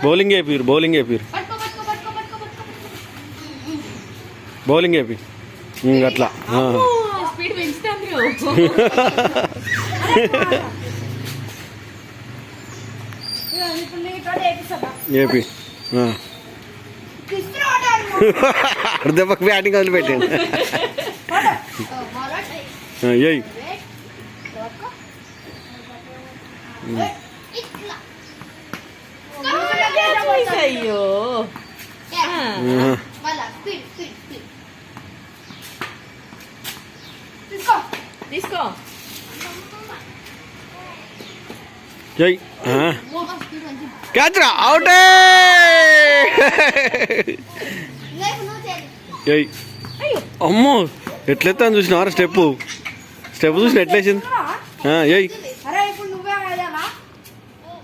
bowling అయిపోయారు bowling అయిపోయి అట్లా స్పీడ్ పెంచుతాను ఏపీ దెబ్బకి బ్యాటింగ్ వదిలిపెట్టాను ఏయ్ అయ్యో తీసుకో ఏయ్ క్యాచ్ రా అవుటే ఏయ్ అమ్మో ఎట్లెత్తాను చూసినారా స్టెప్ చూసిన ఎట్లేసింది ఏయ్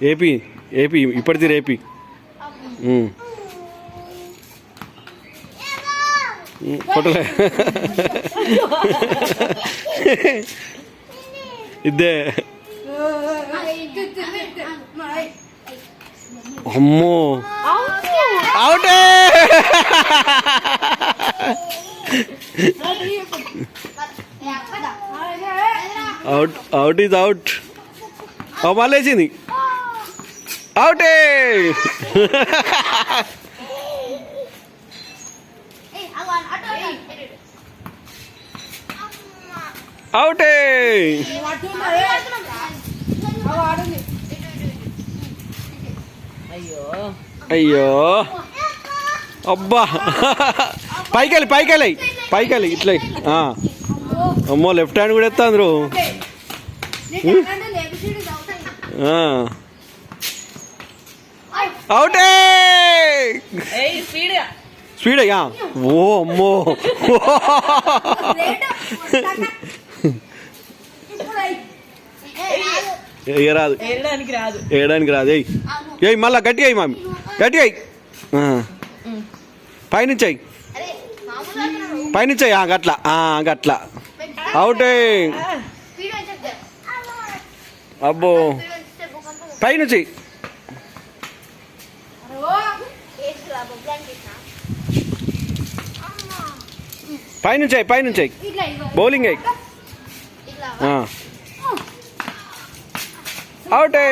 ఏపీ ఇప్పటి తీరు ఏపీ ఫోటోలే ఇద్దే అమ్మో అవుటే అవుట్ ఈజ్ అవుట్ మళ్ళీ వేసింది అవుటే అవుటే అయ్యో అబ్బా పైకెళ్ళి ఇట్లా అమ్మో లెఫ్ట్ హ్యాండ్ కూడా ఎత్తా అందరూ అవుటే స్పీడ్ అయ్యా ఓ అమ్మో వేయడానికి రాదు ఏయ్ మళ్ళా గట్టిగా అయ్యి మామి గట్టిగా అయ్యి పైనుంచి గట్లా అవుటే అబ్బో పైనుంచి పైనుంచి బౌలింగ్ అయ్యి అవుటే